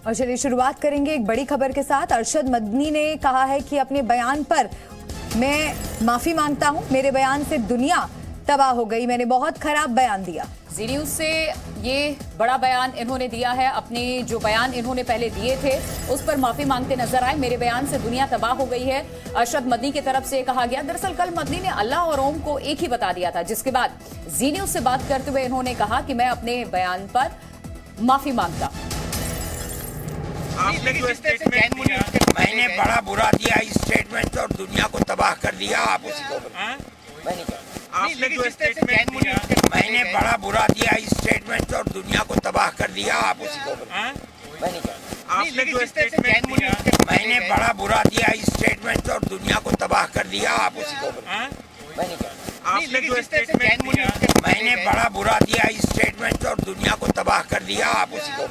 और चलिए शुरुआत करेंगे एक बड़ी खबर के साथ। अरशद मदनी ने कहा है कि अपने बयान पर मैं माफी मांगता हूं, मेरे बयान से दुनिया तबाह हो गई, मैंने बहुत खराब बयान दिया। जी न्यूज से ये बड़ा बयान इन्होंने दिया है। अपने जो बयान इन्होंने पहले दिए थे उस पर माफी मांगते नजर आए। मेरे बयान से दुनिया तबाह हो गई है, अरशद मदनी की तरफ से कहा गया। दरअसल कल मदनी ने अल्लाह और ओम को एक ही बता दिया था, जिसके बाद जी न्यूज से बात करते हुए इन्होंने कहा कि मैं अपने बयान पर माफी मांगता। मैंने बड़ा बुरा दिया इस स्टेटमेंट और दुनिया को तबाह कर दिया। आप उसी को मैंने बड़ा बुरा दिया इस स्टेटमेंट और दुनिया को तबाह कर दिया। आप उसी को मैंने बड़ा बुरा दिया इस स्टेटमेंट और दुनिया को तबाह कर दिया। आप उसी को मैंने बड़ा बुरा दिया इस स्टेटमेंट और दुनिया को तबाह कर दिया। आप उसी को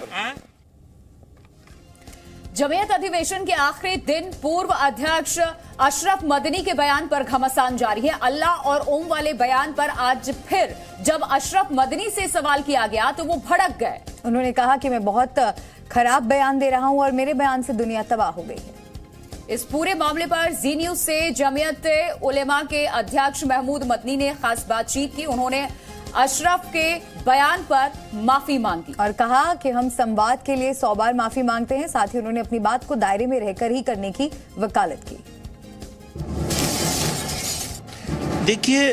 जमीयत अधिवेशन के आखिरी दिन पूर्व अध्यक्ष अशरफ मदनी के बयान पर घमासान जारी है। अल्लाह और ओम वाले बयान पर आज फिर जब अशरफ मदनी से सवाल किया गया तो वो भड़क गए। उन्होंने कहा कि मैं बहुत खराब बयान दे रहा हूं और मेरे बयान से दुनिया तबाह हो गई है। इस पूरे मामले पर जी न्यूज से जमीयत उलेमा के अध्यक्ष महमूद मदनी ने खास बातचीत की। उन्होंने अशरफ के बयान पर माफी मांगी और कहा कि हम संवाद के लिए 100 बार माफी मांगते हैं। साथ ही उन्होंने अपनी बात को दायरे में रहकर ही करने की वकालत की। देखिए,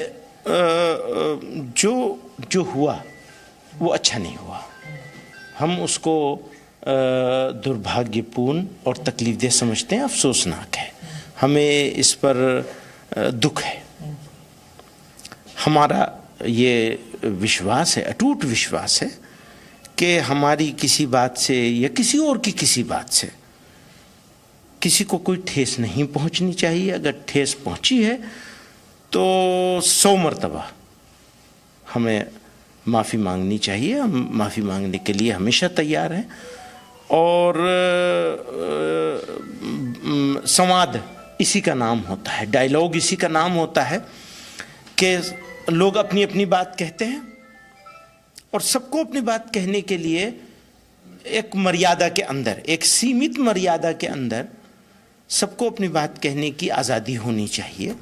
जो हुआ वो अच्छा नहीं हुआ। हम उसको दुर्भाग्यपूर्ण और तकलीफदेह समझते हैं, अफसोसनाक है। हमें इस पर दुख है। हमारा ये विश्वास है, अटूट विश्वास है कि हमारी किसी बात से या किसी और की किसी बात से किसी को कोई ठेस नहीं पहुंचनी चाहिए। अगर ठेस पहुंची है तो 100 मरतबा हमें माफ़ी मांगनी चाहिए। हम माफ़ी मांगने के लिए हमेशा तैयार हैं। और संवाद इसी का नाम होता है, डायलॉग इसी का नाम होता है कि लोग अपनी अपनी बात कहते हैं और सबको अपनी बात कहने के लिए एक मर्यादा के अंदर, एक सीमित मर्यादा के अंदर सबको अपनी बात कहने की आज़ादी होनी चाहिए।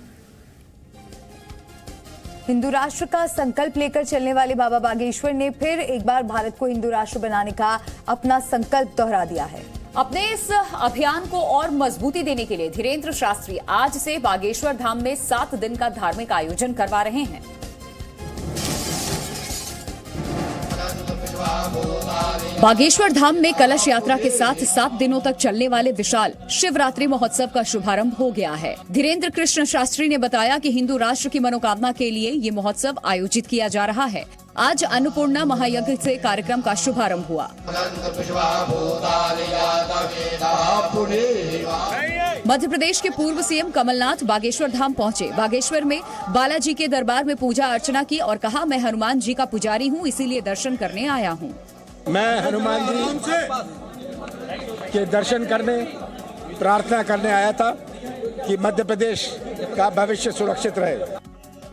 हिंदू राष्ट्र का संकल्प लेकर चलने वाले बाबा बागेश्वर ने फिर एक बार भारत को हिंदू राष्ट्र बनाने का अपना संकल्प दोहरा दिया है। अपने इस अभियान को और मजबूती देने के लिए धीरेन्द्र शास्त्री आज से बागेश्वर धाम में 7 दिन का धार्मिक आयोजन करवा रहे हैं। बागेश्वर धाम में कलश यात्रा के साथ 7 दिनों तक चलने वाले विशाल शिवरात्रि महोत्सव का शुभारंभ हो गया है। धीरेन्द्र कृष्ण शास्त्री ने बताया कि हिंदू राष्ट्र की मनोकामना के लिए ये महोत्सव आयोजित किया जा रहा है। आज अन्नपूर्णा महायज्ञ से कार्यक्रम का शुभारंभ हुआ। मध्य प्रदेश के पूर्व सीएम कमलनाथ बागेश्वर धाम पहुंचे। बागेश्वर में बालाजी के दरबार में पूजा अर्चना की और कहा, मैं हनुमान जी का पुजारी हूं, इसीलिए दर्शन करने आया हूं। मैं हनुमान जी के दर्शन करने, प्रार्थना करने आया था कि मध्य प्रदेश का भविष्य सुरक्षित रहे।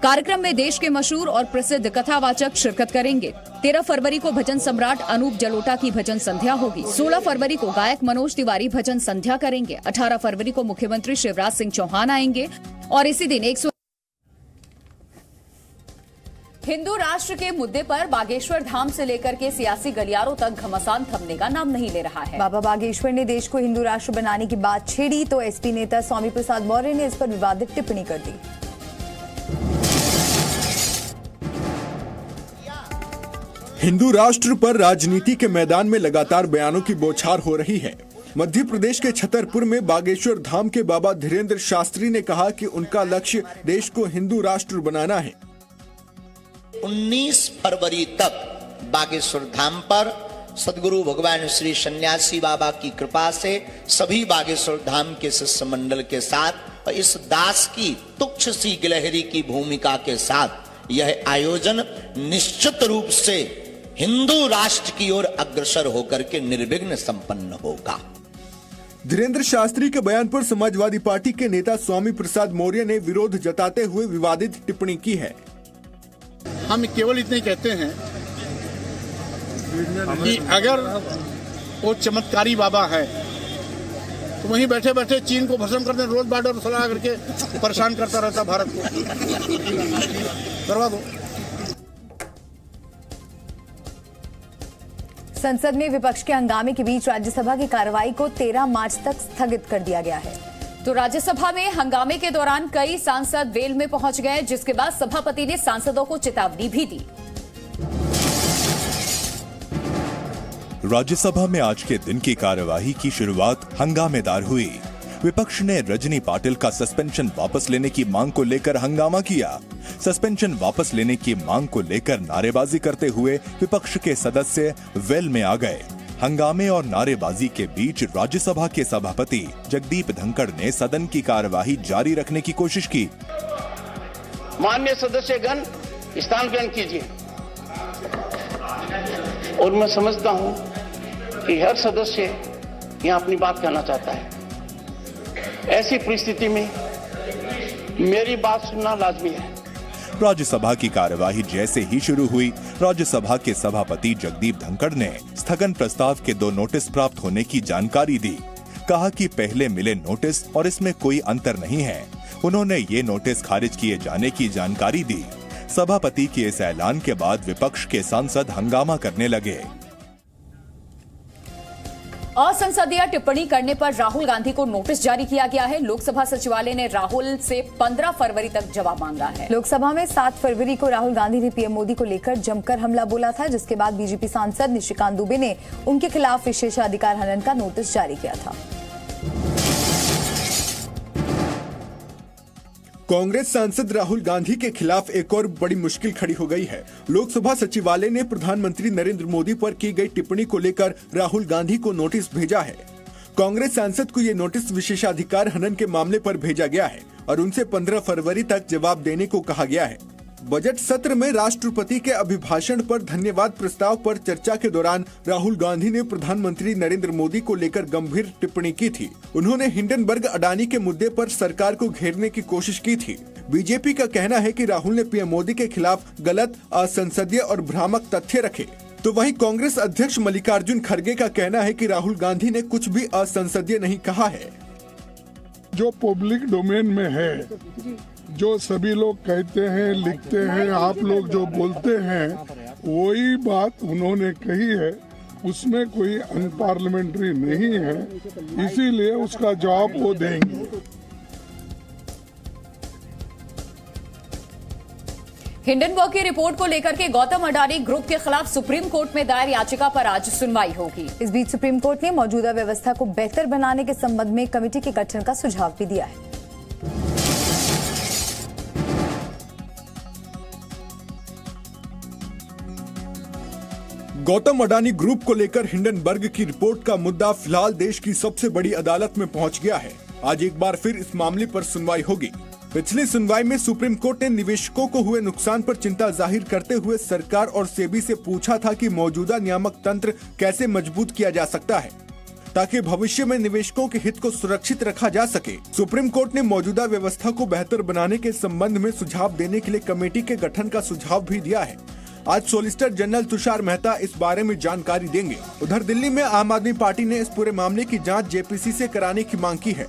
कार्यक्रम में देश के मशहूर और प्रसिद्ध कथावाचक शिरकत करेंगे। 13 फरवरी को भजन सम्राट अनूप जलोटा की भजन संध्या होगी। 16 फरवरी को गायक मनोज तिवारी भजन संध्या करेंगे। 18 फरवरी को मुख्यमंत्री शिवराज सिंह चौहान आएंगे और इसी दिन हिंदू राष्ट्र के मुद्दे पर बागेश्वर धाम से लेकर के सियासी गलियारों तक घमासान थमने का नाम नहीं ले रहा है। बाबा बागेश्वर ने देश को हिंदू राष्ट्र बनाने की बात छेड़ी तो एसपी नेता स्वामी प्रसाद मौर्य ने इस पर विवादित टिप्पणी कर दी। हिंदू राष्ट्र पर राजनीति के मैदान में लगातार बयानों की बौछार हो रही है। मध्य प्रदेश के छतरपुर में बागेश्वर धाम के बाबा धीरेन्द्र शास्त्री ने कहा कि उनका लक्ष्य देश को हिंदू राष्ट्र बनाना है। 19 फरवरी तक बागेश्वर धाम पर सदगुरु भगवान श्री सन्यासी बाबा की कृपा से सभी बागेश्वर धाम के शिष्य मंडल के साथ और इस दास की तुच्छ सी गिलहरी की भूमिका के साथ यह आयोजन निश्चित रूप से हिंदू राष्ट्र की ओर अग्रसर होकर के निर्विघ्न संपन्न होगा। धीरेन्द्र शास्त्री के बयान पर समाजवादी पार्टी के नेता स्वामी प्रसाद मौर्य ने विरोध जताते हुए विवादित टिप्पणी की है। हम केवल इतने कहते हैं कि अगर वो चमत्कारी बाबा है। तो वहीं बैठे बैठे चीन को भस्म करने रोज बॉर्डर सलाह करके परेशान करता रहता भारत को। करवा दो। संसद में विपक्ष के हंगामे के बीच राज्यसभा की कार्रवाई को 13 मार्च तक स्थगित कर दिया गया है। तो राज्यसभा में हंगामे के दौरान कई सांसद वेल में पहुंच गए, जिसके बाद सभापति ने सांसदों को चेतावनी भी दी। राज्यसभा में आज के दिन की कार्यवाही की शुरुआत हंगामेदार हुई। विपक्ष ने रजनी पाटिल का सस्पेंशन वापस लेने की मांग को लेकर हंगामा किया। सस्पेंशन वापस लेने की मांग को लेकर नारेबाजी करते हुए विपक्ष के सदस्य वेल में आ गए। हंगामे और नारेबाजी के बीच राज्यसभा के सभापति जगदीप धनखड़ ने सदन की कार्यवाही जारी रखने की कोशिश की। माननीय सदस्यगण, स्थान ग्रहण कीजिए। और मैं समझता हूं कि हर सदस्य यहां अपनी बात कहना चाहता है। ऐसी परिस्थिति में मेरी बात सुनना लाजमी है। राज्यसभा की कार्यवाही जैसे ही शुरू हुई, राज्यसभा के सभापति जगदीप धनखड़ ने स्थगन प्रस्ताव के 2 नोटिस प्राप्त होने की जानकारी दी। कहा कि पहले मिले नोटिस और इसमें कोई अंतर नहीं है। उन्होंने ये नोटिस खारिज किए जाने की जानकारी दी। सभापति के इस ऐलान के बाद विपक्ष के सांसद हंगामा करने लगे। असंसदीय टिप्पणी करने पर राहुल गांधी को नोटिस जारी किया गया है। लोकसभा सचिवालय ने राहुल से 15 फरवरी तक जवाब मांगा है। लोकसभा में 7 फरवरी को राहुल गांधी ने पीएम मोदी को लेकर जमकर हमला बोला था, जिसके बाद बीजेपी सांसद निशिकांत दुबे ने उनके खिलाफ विशेषाधिकार हनन का नोटिस जारी किया था। कांग्रेस सांसद राहुल गांधी के खिलाफ एक और बड़ी मुश्किल खड़ी हो गई है। लोकसभा सचिवालय ने प्रधानमंत्री नरेंद्र मोदी पर की गई टिप्पणी को लेकर राहुल गांधी को नोटिस भेजा है। कांग्रेस सांसद को ये नोटिस विशेषाधिकार हनन के मामले पर भेजा गया है और उनसे 15 फरवरी तक जवाब देने को कहा गया है। बजट सत्र में राष्ट्रपति के अभिभाषण पर धन्यवाद प्रस्ताव पर चर्चा के दौरान राहुल गांधी ने प्रधानमंत्री नरेंद्र मोदी को लेकर गंभीर टिप्पणी की थी। उन्होंने हिंडनबर्ग अडानी के मुद्दे पर सरकार को घेरने की कोशिश की थी। बीजेपी का कहना है कि राहुल ने पीएम मोदी के खिलाफ गलत, असंसदीय और भ्रामक तथ्य रखे। तो वहीं कांग्रेस अध्यक्ष मल्लिकार्जुन खड़गे का कहना है कि राहुल गांधी ने कुछ भी असंसदीय नहीं कहा है। जो पब्लिक डोमेन में है, जो सभी लोग कहते हैं, लिखते हैं, आप लोग जो बोलते हैं, वही बात उन्होंने कही है। उसमें कोई अनपार्लियामेंट्री नहीं है, इसीलिए उसका जवाब वो देंगे। हिंडनबर्ग की रिपोर्ट को लेकर के गौतम अडानी ग्रुप के खिलाफ सुप्रीम कोर्ट में दायर याचिका पर आज सुनवाई होगी। इस बीच सुप्रीम कोर्ट ने मौजूदा व्यवस्था को बेहतर बनाने के संबंध में कमेटी के गठन का सुझाव भी दिया है। गौतम अडानी ग्रुप को लेकर हिंडनबर्ग की रिपोर्ट का मुद्दा फिलहाल देश की सबसे बड़ी अदालत में पहुंच गया है। आज एक बार फिर इस मामले पर सुनवाई होगी। पिछली सुनवाई में सुप्रीम कोर्ट ने निवेशकों को हुए नुकसान पर चिंता जाहिर करते हुए सरकार और सेबी से पूछा था कि मौजूदा नियामक तंत्र कैसे मजबूत किया जा सकता है ताकि भविष्य में निवेशकों के हित को सुरक्षित रखा जा सके। सुप्रीम कोर्ट ने मौजूदा व्यवस्था को बेहतर बनाने के संबंध में सुझाव देने के लिए कमेटी के गठन का सुझाव भी दिया है। आज सॉलिसिटर जनरल तुषार मेहता इस बारे में जानकारी देंगे। उधर दिल्ली में आम आदमी पार्टी ने इस पूरे मामले की जांच जेपीसी से कराने की मांग की है।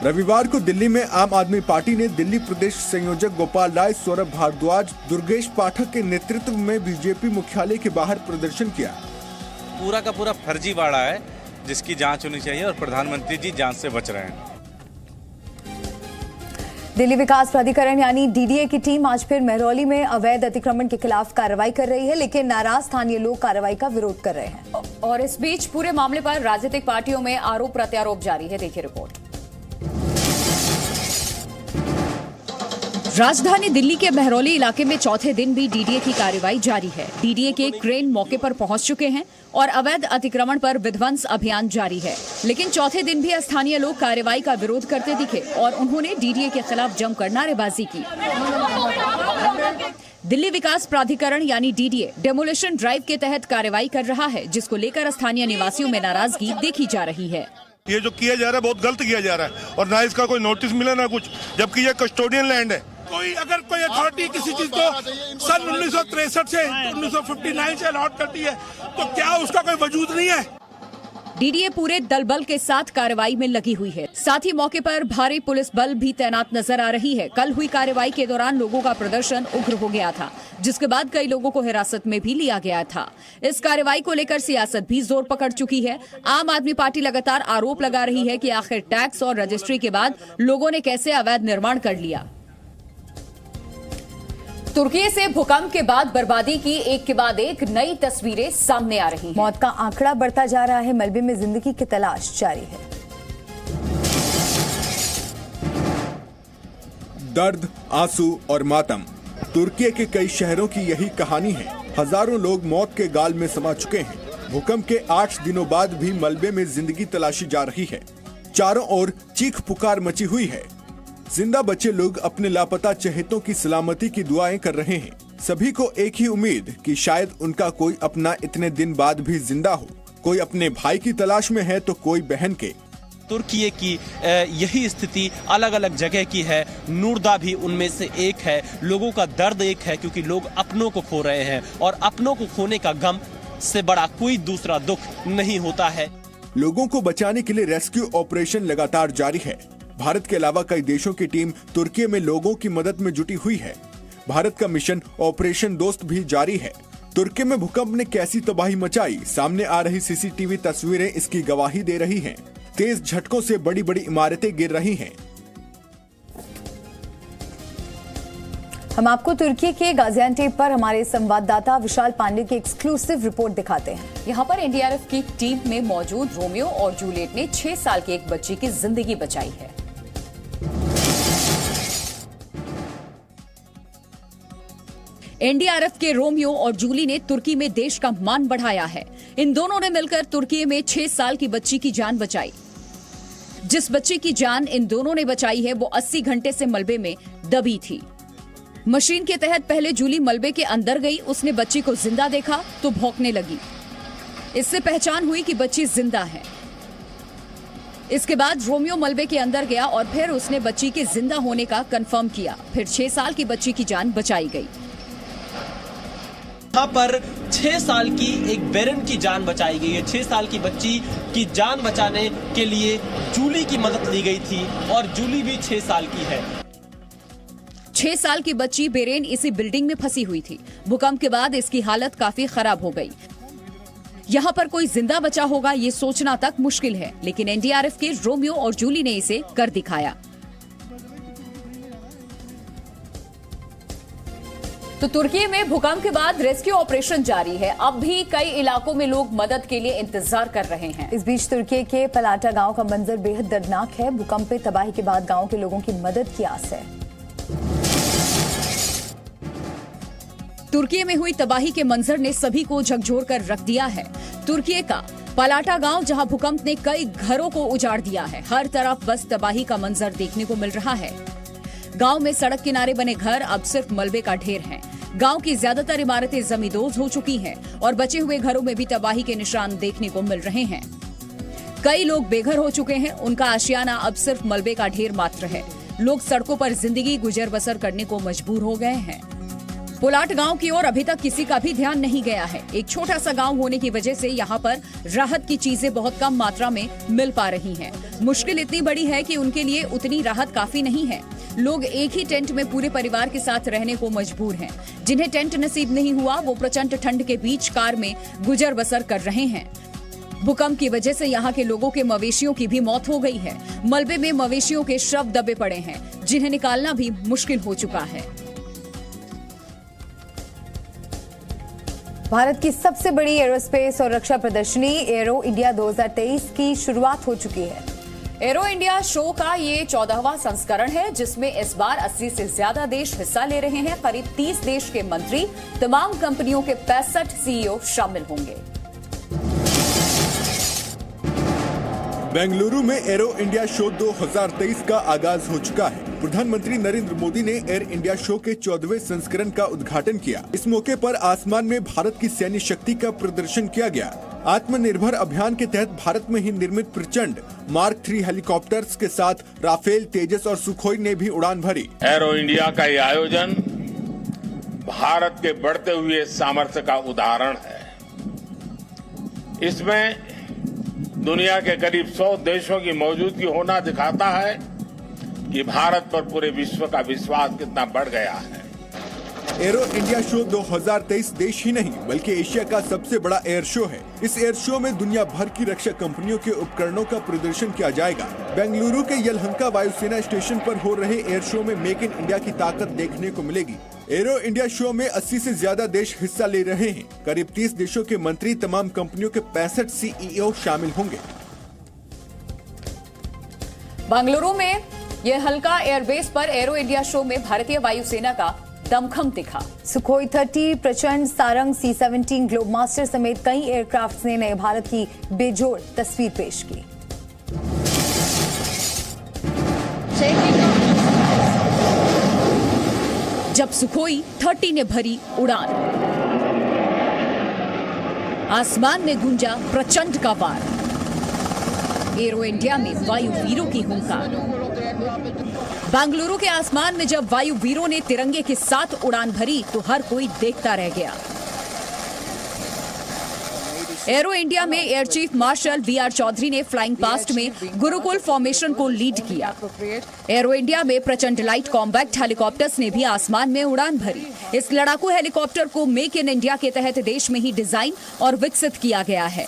रविवार को दिल्ली में आम आदमी पार्टी ने दिल्ली प्रदेश संयोजक गोपाल राय, सौरभ भारद्वाज, दुर्गेश पाठक के नेतृत्व में बीजेपी मुख्यालय के बाहर प्रदर्शन किया। पूरा का पूरा फर्जीवाड़ा है जिसकी जांच होनी चाहिए और प्रधानमंत्री जी जांच से बच रहे हैं। दिल्ली विकास प्राधिकरण यानी डीडीए की टीम आज फिर महरौली में अवैध अतिक्रमण के खिलाफ कार्रवाई कर रही है, लेकिन नाराज स्थानीय लोग कार्रवाई का विरोध कर रहे हैं। और इस बीच पूरे मामले पर राजनीतिक पार्टियों में आरोप प्रत्यारोप जारी है। देखिए रिपोर्ट। राजधानी दिल्ली के महरौली इलाके में चौथे दिन भी डीडीए की कार्रवाई जारी है। डीडीए के क्रेन मौके पर पहुंच चुके हैं और अवैध अतिक्रमण पर विध्वंस अभियान जारी है, लेकिन चौथे दिन भी स्थानीय लोग कार्रवाई का विरोध करते दिखे और उन्होंने डीडीए के खिलाफ जमकर नारेबाजी की। दिल्ली विकास प्राधिकरण यानी डीडीए डेमोलिशन ड्राइव के तहत कार्रवाई कर रहा है, जिसको लेकर स्थानीय निवासियों में नाराजगी देखी जा रही है। ये जो किया जा रहा है बहुत गलत किया जा रहा है और ना इसका कोई नोटिस मिला ना कुछ, जबकि ये कस्टोडियन लैंड है। अगर कोई अथॉरिटी किसी चीज को सन 1963 से 1959 से अलॉट करती है तो क्या उसका कोई वजूद नहीं है? डीडीए पूरे दल बल के साथ कार्रवाई में लगी हुई है। साथ ही मौके पर भारी पुलिस बल भी तैनात नजर आ रही है। कल हुई कार्रवाई के दौरान लोगों का प्रदर्शन उग्र हो गया था, जिसके बाद कई लोगों को हिरासत में भी लिया गया था। इस कार्रवाई को लेकर सियासत भी जोर पकड़ चुकी है। आम आदमी पार्टी लगातार आरोप लगा रही है कि आखिर टैक्स और रजिस्ट्री के बाद लोगों ने कैसे अवैध निर्माण कर लिया। तुर्की से भूकंप के बाद बर्बादी की एक के बाद एक नई तस्वीरें सामने आ रही हैं। मौत का आंकड़ा बढ़ता जा रहा है। मलबे में जिंदगी की तलाश जारी है। दर्द, आंसू और मातम, तुर्की के कई शहरों की यही कहानी है। हजारों लोग मौत के गाल में समा चुके हैं। भूकंप के 8 दिनों बाद भी मलबे में जिंदगी तलाशी जा रही है। चारों ओर चीख पुकार मची हुई है। जिंदा बचे लोग अपने लापता चहेतों की सलामती की दुआएं कर रहे हैं। सभी को एक ही उम्मीद कि शायद उनका कोई अपना इतने दिन बाद भी जिंदा हो। कोई अपने भाई की तलाश में है तो कोई बहन के। तुर्की की यही स्थिति अलग अलग जगह की है। नूरदा भी उनमें से एक है। लोगों का दर्द एक है, क्योंकि लोग अपनों को खो रहे हैं और अपनों को खोने का गम से बड़ा कोई दूसरा दुख नहीं होता है। लोगों को बचाने के लिए रेस्क्यू ऑपरेशन लगातार जारी है। भारत के अलावा कई देशों की टीम तुर्की में लोगों की मदद में जुटी हुई है। भारत का मिशन ऑपरेशन दोस्त भी जारी है। तुर्की में भूकंप ने कैसी तबाही मचाई, सामने आ रही सीसीटीवी तस्वीरें इसकी गवाही दे रही हैं। तेज झटकों से बड़ी बड़ी इमारतें गिर रही हैं। हम आपको तुर्की के गाजियान्टेप पर हमारे संवाददाता विशाल पांडे की एक्सक्लूसिव रिपोर्ट दिखाते हैं। यहाँ पर एनडीआरएफ की टीम में मौजूद रोमियो और जूलियट ने 6 साल की एक बच्ची की जिंदगी बचाई है। एनडीआरएफ के रोमियो और जूली ने तुर्की में देश का मान बढ़ाया है। इन दोनों ने मिलकर तुर्की में 6 साल की बच्ची की जान बचाई। जिस बच्ची की जान इन दोनों ने बचाई है वो 80 घंटे से मलबे में दबी थी। मशीन के तहत पहले जूली मलबे के अंदर गई। उसने बच्ची को जिंदा देखा तो भौंकने लगी। इससे पहचान हुई कि बच्ची जिंदा है। इसके बाद रोमियो मलबे के अंदर गया और फिर उसने बच्ची के जिंदा होने का कंफर्म किया। फिर 6 साल की बच्ची की जान बचाई गई। यहाँ पर 6 साल की एक बेरन की जान बचाई गई है। 6 साल की बच्ची की जान बचाने के लिए जूली की मदद ली गई थी और जूली भी 6 साल की है। 6 साल की बच्ची बेरेन इसी बिल्डिंग में फंसी हुई थी। भूकंप के बाद इसकी हालत काफी खराब हो गई। यहाँ पर कोई जिंदा बचा होगा ये सोचना तक मुश्किल है, लेकिन एनडीआरएफ के रोमियो और जूली ने इसे कर दिखाया। तो तुर्की में भूकंप के बाद रेस्क्यू ऑपरेशन जारी है। अब भी कई इलाकों में लोग मदद के लिए इंतजार कर रहे हैं। इस बीच तुर्की के पलाटा गांव का मंजर बेहद दर्दनाक है। भूकंप पे तबाही के बाद गांव के लोगों की मदद की आस है। तुर्की में हुई तबाही के मंजर ने सभी को झकझोर कर रख दिया है। तुर्की का पलाटा गांव, जहां भूकंप ने कई घरों को उजाड़ दिया है। हर तरफ बस तबाही का मंजर देखने को मिल रहा है। गांव में सड़क किनारे बने घर अब सिर्फ मलबे का ढेर हैं। गांव की ज्यादातर इमारतें जमींदोज हो चुकी हैं और बचे हुए घरों में भी तबाही के निशान देखने को मिल रहे हैं। कई लोग बेघर हो चुके हैं। उनका आशियाना अब सिर्फ मलबे का ढेर मात्र है। लोग सड़कों पर जिंदगी गुजर बसर करने को मजबूर हो गए हैं। पोलाट गांव की ओर अभी तक किसी का भी ध्यान नहीं गया है। एक छोटा सा गांव होने की वजह से यहाँ पर राहत की चीजें बहुत कम मात्रा में मिल पा रही हैं। मुश्किल इतनी बड़ी है कि उनके लिए उतनी राहत काफी नहीं है। लोग एक ही टेंट में पूरे परिवार के साथ रहने को मजबूर हैं। जिन्हें टेंट नसीब नहीं हुआ वो प्रचंड ठंड के बीच कार में गुजर बसर कर रहे हैं। भूकंप की वजह से यहाँ के लोगों के मवेशियों की भी मौत हो गई है। मलबे में मवेशियों के शव दबे पड़े हैं, जिन्हें निकालना भी मुश्किल हो चुका है। भारत की सबसे बड़ी एरोस्पेस और रक्षा प्रदर्शनी एरो इंडिया 2023 की शुरुआत हो चुकी है। एरो इंडिया शो का ये 14वां संस्करण है, जिसमें इस बार 80 से ज्यादा देश हिस्सा ले रहे हैं। करीब 30 देश के मंत्री, तमाम कंपनियों के 65 सीईओ शामिल होंगे। बेंगलुरु में एरो इंडिया शो 2023 का आगाज हो चुका है। प्रधानमंत्री नरेंद्र मोदी ने एयर इंडिया शो के 14वें संस्करण का उद्घाटन किया। इस मौके पर आसमान में भारत की सैन्य शक्ति का प्रदर्शन किया गया। आत्मनिर्भर अभियान के तहत भारत में ही निर्मित प्रचंड मार्क 3 हेलीकॉप्टर्स के साथ राफेल, तेजस और सुखोई ने भी उड़ान भरी। एरो इंडिया का ये आयोजन भारत के बढ़ते हुए सामर्थ्य का उदाहरण है। इसमें दुनिया के करीब 100 देशों की मौजूदगी होना दिखाता है कि भारत पर पूरे विश्व का विश्वास कितना बढ़ गया है। एरो इंडिया शो 2023 देश ही नहीं बल्कि एशिया का सबसे बड़ा एयर शो है। इस एयर शो में दुनिया भर की रक्षा कंपनियों के उपकरणों का प्रदर्शन किया जाएगा। बेंगलुरु के यलहंका वायुसेना स्टेशन पर हो रहे एयर शो में मेक इन इंडिया की ताकत देखने को मिलेगी। एरो इंडिया शो में 80 से ज्यादा देश हिस्सा ले रहे हैं। करीब 30 देशों के मंत्री, तमाम कंपनियों के 65 CEO शामिल होंगे। बेंगलुरु में यह हल्का एयरबेस पर एरो इंडिया शो में भारतीय वायुसेना का दमखम दिखा। सुखोई 30, प्रचंड, सारंग, C-17, ग्लोबमास्टर समेत कई एयरक्राफ्ट ने नए भारत की बेजोड़ तस्वीर पेश की। जब सुखोई 30 ने भरी उड़ान, आसमान में गूंजा प्रचंड का वार। एरो इंडिया में वायु वीरों की हुंकार। बेंगलुरु के आसमान में जब वायु वीरों ने तिरंगे के साथ उड़ान भरी तो हर कोई देखता रह गया। एरो इंडिया में air chief marshal VR Chaudhary ने फ्लाइंग पास्ट में गुरुकुल फॉर्मेशन को लीड किया। एरो इंडिया में प्रचंड लाइट कॉम्बैक्ट हेलीकॉप्टर्स ने भी आसमान में उड़ान भरी। इस लड़ाकू हेलीकॉप्टर को मेक इन इंडिया के तहत देश में ही डिजाइन और विकसित किया गया है।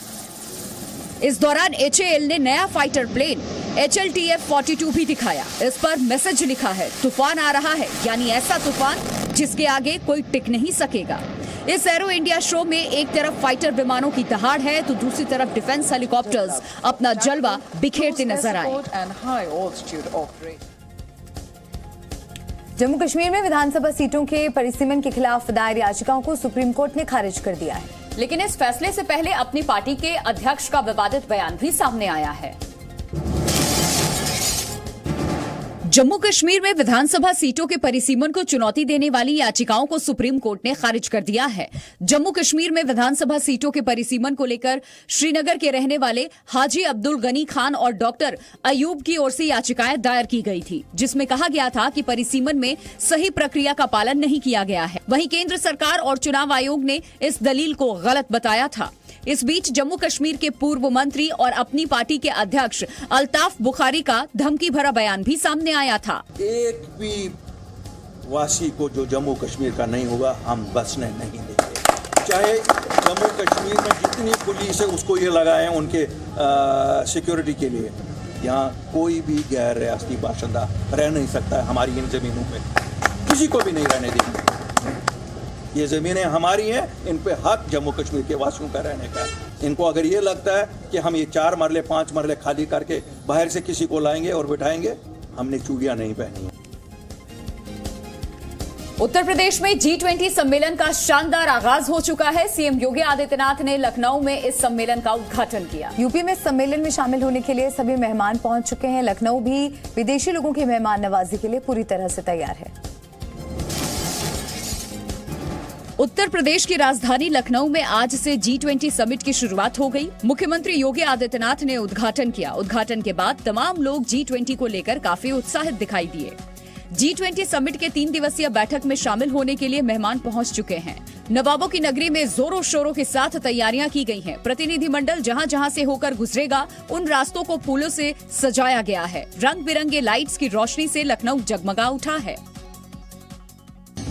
इस दौरान HAL ने नया फाइटर प्लेन HLTF-42 भी दिखाया। इस पर मैसेज लिखा है, तूफान आ रहा है, यानी ऐसा तूफान जिसके आगे कोई टिक नहीं सकेगा। इस एरो इंडिया शो में एक तरफ फाइटर विमानों की दहाड़ है तो दूसरी तरफ डिफेंस हेलीकॉप्टर्स अपना जलवा बिखेरते नजर आए। जम्मू कश्मीर में विधानसभा सीटों के परिसीमन के खिलाफ दायर याचिकाओं को सुप्रीम कोर्ट ने खारिज कर दिया है। लेकिन इस फैसले से पहले अपनी पार्टी के अध्यक्ष का विवादित बयान भी सामने आया है। जम्मू कश्मीर में विधानसभा सीटों के परिसीमन को चुनौती देने वाली याचिकाओं को सुप्रीम कोर्ट ने खारिज कर दिया है। जम्मू कश्मीर में विधानसभा सीटों के परिसीमन को लेकर श्रीनगर के रहने वाले हाजी अब्दुल गनी खान और डॉक्टर अयूब की ओर से याचिकाएं दायर की गई थी, जिसमें कहा गया था कि परिसीमन में सही प्रक्रिया का पालन नहीं किया गया है। वहीं केंद्र सरकार और चुनाव आयोग ने इस दलील को गलत बताया था। इस बीच जम्मू कश्मीर के पूर्व मंत्री और अपनी पार्टी के अध्यक्ष अल्ताफ बुखारी का धमकी भरा बयान भी सामने आया था। एक भी वासी को जो जम्मू कश्मीर का नहीं होगा हम बसने नहीं देंगे। चाहे जम्मू कश्मीर में जितनी पुलिस है उसको ये लगाए उनके सिक्योरिटी के लिए, यहाँ कोई भी गैर रियासती बाशिंदा रह नहीं सकता है हमारी इन जमीनों पे, किसी को भी नहीं रहने देंगे। ये जमीनें हमारी हैं, इन पे हक जम्मू कश्मीर के वासियों का रहने का। इनको अगर ये लगता है कि हम ये 4 मरले 5 मरले खाली करके बाहर से किसी को लाएंगे और बिठाएंगे, हमने चूड़ियां नहीं पहनी है। उत्तर प्रदेश में G20 सम्मेलन का शानदार आगाज हो चुका है। सीएम योगी आदित्यनाथ ने लखनऊ में इस सम्मेलन का उद्घाटन किया। यूपी में सम्मेलन में शामिल होने के लिए सभी मेहमान पहुंच चुके हैं। लखनऊ भी विदेशी लोगों की मेहमान नवाजी के लिए पूरी तरह से तैयार है। उत्तर प्रदेश की राजधानी लखनऊ में आज से G20 समिट की शुरुआत हो गई। मुख्यमंत्री योगी आदित्यनाथ ने उद्घाटन किया। उद्घाटन के बाद तमाम लोग G20 को लेकर काफी उत्साहित दिखाई दिए। G20 समिट के 3 दिवसीय बैठक में शामिल होने के लिए मेहमान पहुंच चुके हैं। नवाबों की नगरी में जोरों शोरों के साथ तैयारियां की गई हैं। प्रतिनिधिमंडल जहां जहां से होकर गुजरेगा उन रास्तों को फूलों से सजाया गया है। रंग बिरंगे लाइट्स की रोशनी से लखनऊ जगमगा उठा है।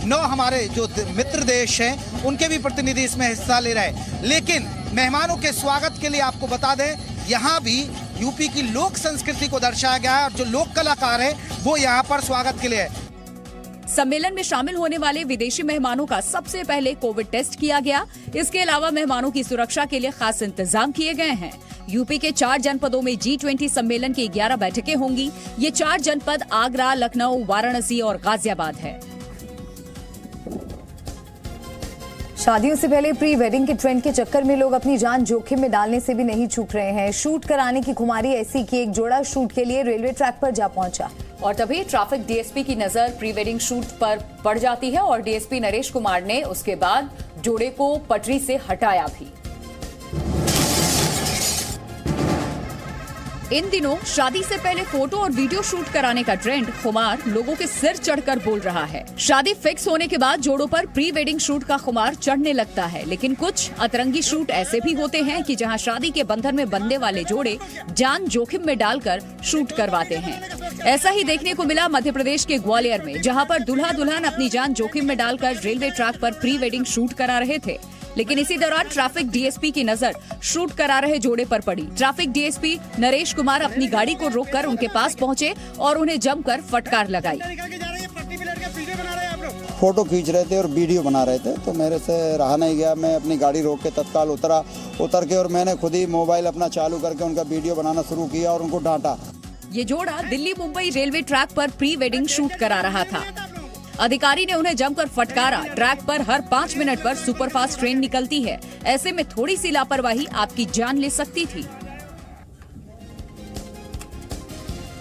9 हमारे जो मित्र देश हैं उनके भी प्रतिनिधि इसमें हिस्सा ले रहे हैं। लेकिन मेहमानों के स्वागत के लिए आपको बता दें, यहाँ भी यूपी की लोक संस्कृति को दर्शाया गया है और जो लोक कलाकार हैं वो यहाँ पर स्वागत के लिए है। सम्मेलन में शामिल होने वाले विदेशी मेहमानों का सबसे पहले कोविड टेस्ट किया गया। इसके अलावा मेहमानों की सुरक्षा के लिए खास इंतजाम किए गए हैं। यूपी के 4 जनपदों में G20 सम्मेलन की 11 बैठकें होंगी। ये 4 जनपद आगरा, लखनऊ, वाराणसी और गाजियाबाद है। शादियों से पहले प्री वेडिंग के ट्रेंड के चक्कर में लोग अपनी जान जोखिम में डालने से भी नहीं चूक रहे हैं। शूट कराने की खुमारी ऐसी कि एक जोड़ा शूट के लिए रेलवे ट्रैक पर जा पहुंचा और तभी ट्रैफिक डीएसपी की नजर प्री वेडिंग शूट पर पड़ जाती है और डीएसपी नरेश कुमार ने उसके बाद जोड़े को पटरी से हटाया भी। इन दिनों शादी से पहले फोटो और वीडियो शूट कराने का ट्रेंड खुमार लोगों के सिर चढ़कर बोल रहा है। शादी फिक्स होने के बाद जोड़ों पर प्री वेडिंग शूट का खुमार चढ़ने लगता है, लेकिन कुछ अतरंगी शूट ऐसे भी होते हैं कि जहां शादी के बंधन में बंधने वाले जोड़े जान जोखिम में डालकर शूट करवाते हैं। ऐसा ही देखने को मिला मध्य प्रदेश के ग्वालियर में, जहाँ पर दूल्हा दुल्हन अपनी जान जोखिम में डालकर रेलवे ट्रैक पर प्री वेडिंग शूट करा रहे थे। लेकिन इसी दौरान ट्रैफिक डीएसपी की नजर शूट करा रहे जोड़े पर पड़ी। ट्रैफिक डीएसपी नरेश कुमार अपनी गाड़ी को रोककर उनके पास पहुंचे और उन्हें जमकर फटकार लगाई। फोटो खींच रहे थे और वीडियो बना रहे थे, तो मेरे से रहा नहीं गया। मैं अपनी गाड़ी रोक के तत्काल उतर के और मैंने खुद ही मोबाइल अपना चालू करके उनका वीडियो बनाना शुरू किया और उनको डांटा। ये जोड़ा दिल्ली मुंबई रेलवे ट्रैक पर प्री वेडिंग शूट करा रहा था। अधिकारी ने उन्हें जमकर फटकारा। ट्रैक पर हर 5 मिनट पर सुपरफास्ट ट्रेन निकलती है, ऐसे में थोड़ी सी लापरवाही आपकी जान ले सकती थी।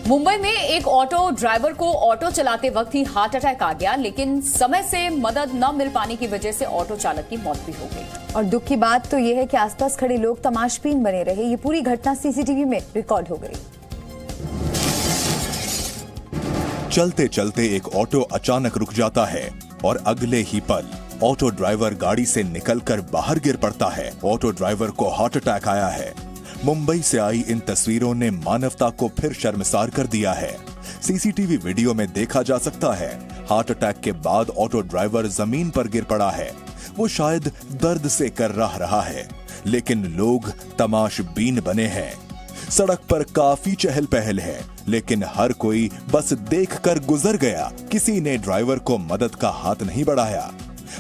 मुंबई में एक ऑटो ड्राइवर को ऑटो चलाते वक्त ही हार्ट अटैक आ गया, लेकिन समय से मदद न मिल पाने की वजह से ऑटो चालक की मौत भी हो गई। और दुख की बात तो यह है कि आसपास खड़े लोग तमाशबीन बने रहे। ये पूरी घटना सीसीटीवी में रिकॉर्ड हो गई। चलते चलते एक ऑटो अचानक रुक जाता है और अगले ही पल ऑटो ड्राइवर गाड़ी से निकलकर बाहर गिर पड़ता है। ऑटो ड्राइवर को हार्ट अटैक आया है। मुंबई से आई इन तस्वीरों ने मानवता को फिर शर्मसार कर दिया है। सीसीटीवी वीडियो में देखा जा सकता है हार्ट अटैक के बाद ऑटो ड्राइवर जमीन पर गिर पड़ा है। वो शायद दर्द से कर्राह रहा है, लेकिन लोग तमाशबीन बने हैं। सड़क पर काफी चहल पहल है, लेकिन हर कोई बस देखकर गुजर गया। किसी ने ड्राइवर को मदद का हाथ नहीं बढ़ाया।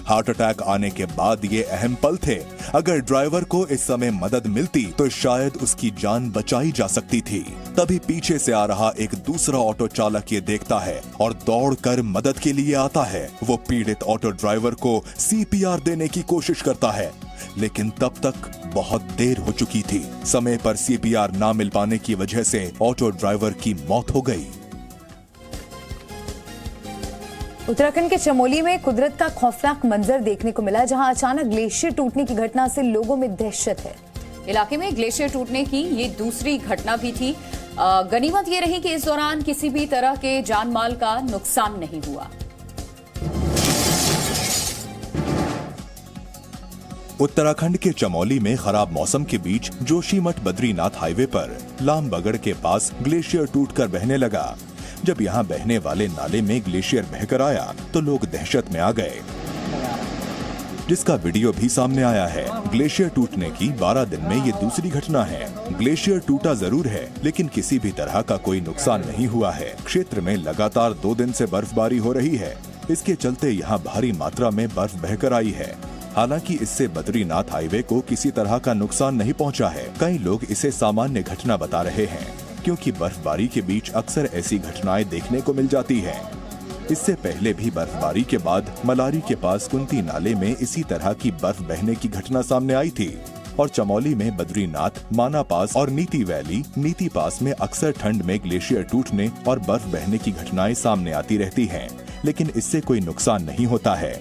हार्ट अटैक आने के बाद ये अहम पल थे। अगर ड्राइवर को इस समय मदद मिलती तो शायद उसकी जान बचाई जा सकती थी। तभी पीछे से आ रहा एक दूसरा ऑटो चालक ये देखता है और दौड़कर मदद के लिए आता है। वो पीड़ित ऑटो ड्राइवर को सीपीआर देने की कोशिश करता है, लेकिन तब तक बहुत देर हो चुकी थी। समय पर सीपीआर ना मिल पाने की वजह से ऑटो ड्राइवर की मौत हो गई। उत्तराखंड के चमोली में कुदरत का खौफनाक मंजर देखने को मिला, जहां अचानक ग्लेशियर टूटने की घटना से लोगों में दहशत है। इलाके में ग्लेशियर टूटने की ये दूसरी घटना भी थी। गनीमत ये रही कि इस दौरान किसी भी तरह के जान माल का नुकसान नहीं हुआ। उत्तराखंड के चमोली में खराब मौसम के बीच जोशीमठ बद्रीनाथ हाईवे पर लामबगड़ के पास ग्लेशियर टूटकर बहने लगा। जब यहाँ बहने वाले नाले में ग्लेशियर बहकर आया तो लोग दहशत में आ गए, जिसका वीडियो भी सामने आया है। ग्लेशियर टूटने की 12 दिन में ये दूसरी घटना है। ग्लेशियर टूटा जरूर है, लेकिन किसी भी तरह का कोई नुकसान नहीं हुआ है। क्षेत्र में लगातार 2 दिन से बर्फबारी हो रही है। इसके चलते यहाँ भारी मात्रा में बर्फ बहकर आई है। हालांकि इससे बद्रीनाथ हाईवे को किसी तरह का नुकसान नहीं पहुंचा है। कई लोग इसे सामान्य घटना बता रहे हैं, क्योंकि बर्फबारी के बीच अक्सर ऐसी घटनाएं देखने को मिल जाती हैं। इससे पहले भी बर्फबारी के बाद मलारी के पास कुंती नाले में इसी तरह की बर्फ बहने की घटना सामने आई थी। और चमोली में बद्रीनाथ, माना पास और नीति वैली, नीति पास में अक्सर ठंड में ग्लेशियर टूटने और बर्फ बहने की घटनाएं सामने आती रहती हैं, लेकिन इससे कोई नुकसान नहीं होता है।